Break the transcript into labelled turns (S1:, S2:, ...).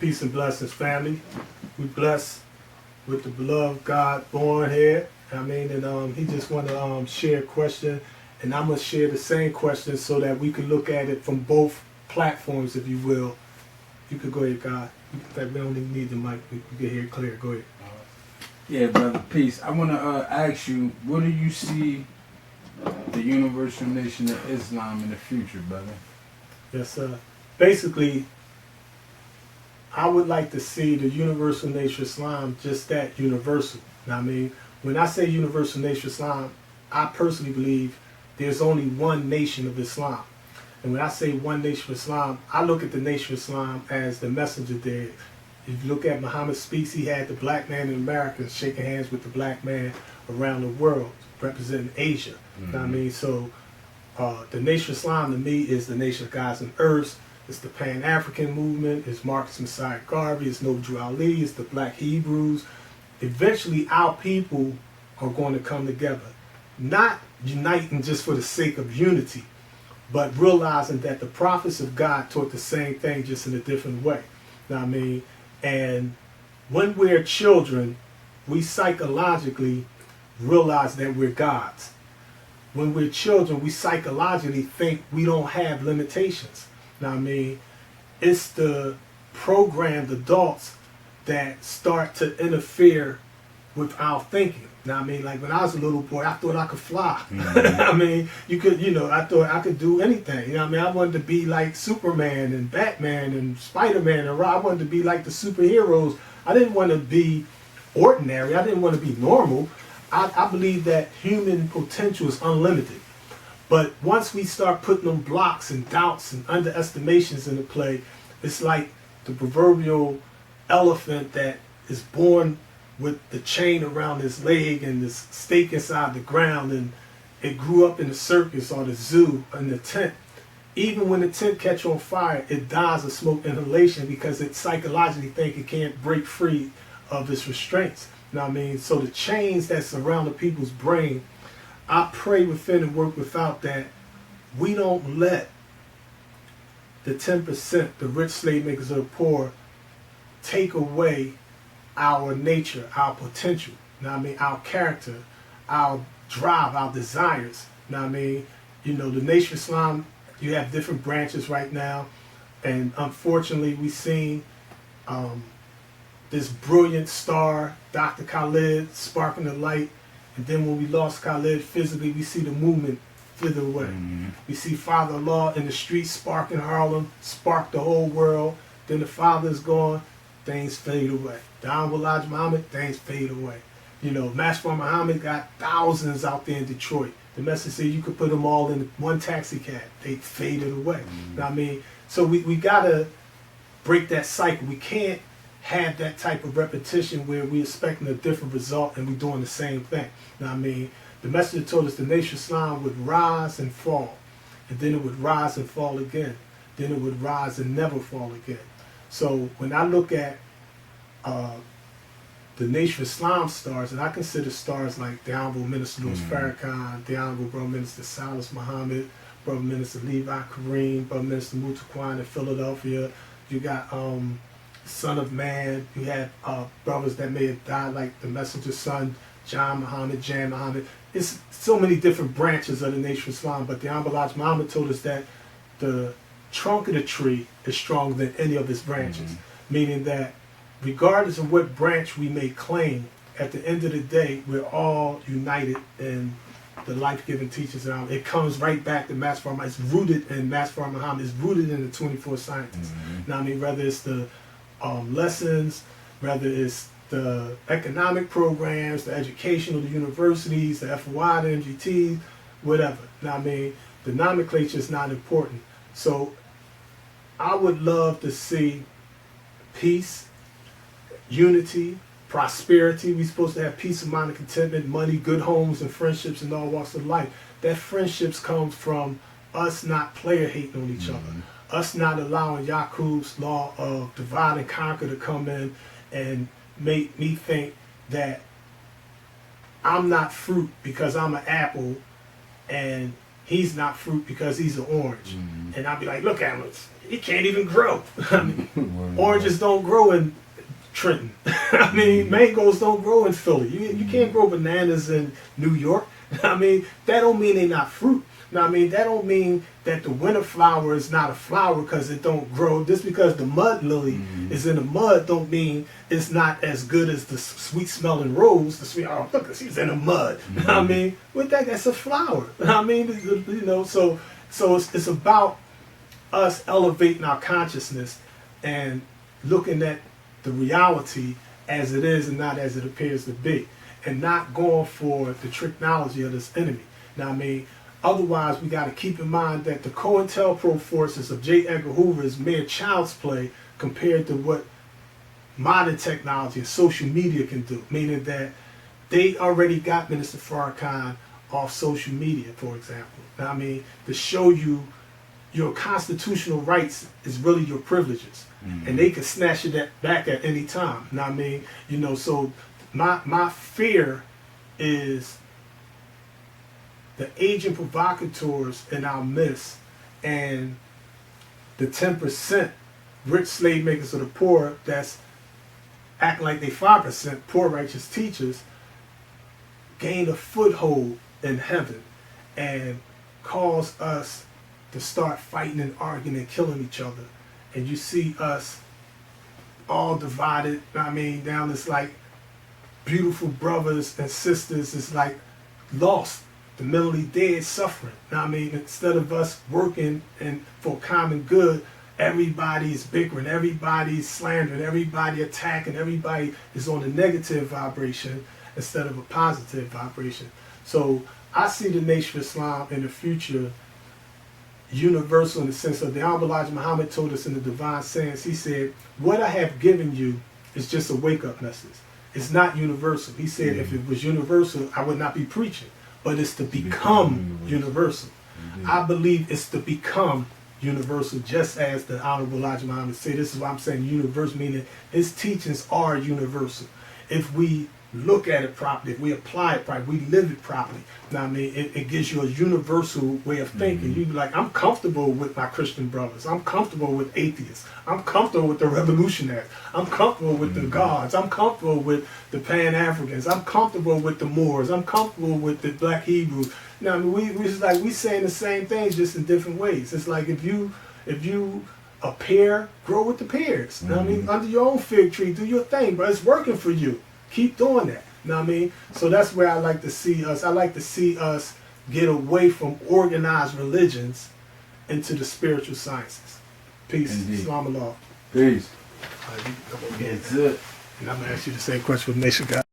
S1: Peace and blessings, family. We blessed with the beloved God born here. I mean, and he just want to share a question, and I'm gonna share the same question so that we can look at it from both platforms, if you will. You could go ahead, God. In fact, we don't even need the mic. We can hear it clear. Go ahead.
S2: Yeah, brother. Peace. I want to ask you, what do you see the Universal Nation of Islam in the future, brother?
S1: Yes, sir. Basically, I would like to see the Universal Nation of Islam just that, universal. Now, I mean, when I say Universal Nation of Islam, I personally believe there's only one nation of Islam. And when I say one nation of Islam, I look at the nation of Islam as the messenger there. If you look at Muhammad's speech, he had the black man in America shaking hands with the black man around the world, representing Asia. Mm-hmm. You know what I mean? So the nation of Islam to me is the nation of gods and earths. It's the Pan-African movement. It's Marcus Messiah Garvey. It's Noble Ali. It's the Black Hebrews. Eventually, our people are going to come together, not uniting just for the sake of unity, but realizing that the prophets of God taught the same thing, just in a different way. You know what I mean? And when we're children, we psychologically realize that we're gods. When we're children, we psychologically think we don't have limitations. You know what I mean? It's the programmed adults that start to interfere with our thinking. Now, I mean, like when I was a little boy, I thought I could fly. Mm-hmm. I mean, I thought I could do anything. You know what I mean? I wanted to be like Superman and Batman and Spider-Man and I wanted to be like the superheroes. I didn't want to be ordinary. I didn't want to be normal. I believe that human potential is unlimited. But once we start putting them blocks and doubts and underestimations into play, it's like the proverbial elephant that is born with the chain around his leg and this stake inside the ground, and it grew up in the circus or the zoo in the tent. Even when the tent catch on fire, it dies of smoke inhalation because it psychologically think it can't break free of its restraints. You know what I mean? So the chains that surround the people's brain, I pray within and work without that we don't let the 10%, the rich slave makers of the poor, take away our nature, our potential, you know what I mean, our character, our drive, our desires. You know what I mean? You know, the Nation of Islam, you have different branches right now, and unfortunately we've seen this brilliant star, Dr. Khalid, sparking the light, and then when we lost Khalid physically, we see the movement further away. Mm-hmm. We see Father Allah in the streets sparking Harlem, spark the whole world, then the father is gone, things fade away. Don Elijah Muhammad, things fade away. You know, Master Muhammad got thousands out there in Detroit. The message said you could put them all in one taxi cab. They faded away. Mm-hmm. You know what I mean? So we got to break that cycle. We can't have that type of repetition where we're expecting a different result and we're doing the same thing. You know what I mean? The messenger told us the nation of Islam would rise and fall, and then it would rise and fall again. Then it would rise and never fall again. So when I look at the Nation of Islam stars, and I consider stars like the Honorable Minister Louis Farrakhan, the Honorable Brother Minister Salas Muhammad, Brother Minister Levi Kareem, Brother Minister Mutaquan in Philadelphia. You got Son of Man. You have brothers that may have died, like the Messenger's son, John Muhammad, Jan Muhammad. It's so many different branches of the Nation of Islam, but the Honorable Elijah Muhammad told us that the trunk of the tree is stronger than any of its branches, meaning that regardless of what branch we may claim, at the end of the day, we're all united in the life-giving teachings. It comes right back to Master Muhammad. It's rooted in Master Muhammad. It's rooted in the 24 scientists. Now, I mean, whether it's the lessons, whether it's the economic programs, the educational, the universities, the FOI, the MGT, whatever. Now, I mean, the nomenclature is not important. So I would love to see peace, unity, prosperity. We're supposed to have peace of mind and contentment, money, good homes, and friendships in all walks of life. That friendships comes from us not player hating on each other. Us not allowing Yakub's law of divide and conquer to come in and make me think that I'm not fruit because I'm an apple and he's not fruit because he's an orange. And I'll be like, look at him, he can't even grow. I mean, oranges don't grow in Trenton. I mean, mangoes don't grow in Philly. You can't grow bananas in New York. I mean, that don't mean they're not fruit. Now, I mean, that don't mean that the winter flower is not a flower because it don't grow. Just because the mud lily is in the mud don't mean it's not as good as the sweet smelling rose. The sweet, oh, look, she's in the mud. I mean, with that's a flower. I mean, you know, so it's about us elevating our consciousness and looking at the reality as it is and not as it appears to be, and not going for the technology of this enemy. Now, I mean, otherwise, we got to keep in mind that the COINTELPROM forces of J. Edgar Hoover is mere child's play compared to what modern technology and social media can do. Meaning that they already got Minister Farrakhan off social media, for example. Now, I mean, to show you your constitutional rights is really your privileges. And they can snatch it back at any time. Now, I mean, you know, so my fear is the agent provocateurs in our midst and the 10% rich slave makers of the poor that's acting like they 5% poor righteous teachers gain a foothold in heaven and cause us to start fighting and arguing and killing each other. And you see us all divided, I mean, down this like beautiful brothers and sisters is like lost, the mentally dead suffering. Now, I mean, instead of us working and for common good, everybody's bickering, everybody's slandering, everybody attacking, everybody is on a negative vibration instead of a positive vibration. So I see the Nation of Islam in the future universal in the sense of the Honorable Elijah Muhammad told us in the divine sayings, he said, what I have given you is just a wake-up message. It's not universal. He said if it was universal, I would not be preaching. But it's to become universal. I believe it's to become universal, just as the Honorable Elijah Muhammad said. This is why I'm saying universal, meaning his teachings are universal. If we look at it properly, if we apply it properly, we live it properly. Now, I mean, it gives you a universal way of thinking. You be like, I'm comfortable with my Christian brothers. I'm comfortable with atheists. I'm comfortable with the revolutionaries. I'm comfortable with the gods. I'm comfortable with the Pan-Africans. I'm comfortable with the Moors. I'm comfortable with the Black Hebrews. Now, I mean, we saying the same things just in different ways. It's like if you a pear, grow with the pears. Now, I mean, under your own fig tree, do your thing, but it's working for you. Keep doing that. You know what I mean? So that's where I like to see us. I like to see us get away from organized religions into the spiritual sciences. Peace.
S2: Indeed.
S1: Islam Allah.
S2: Peace.
S1: All right, you can come over here.
S2: That's it.
S1: And I'm going to ask you the same question with Nation God.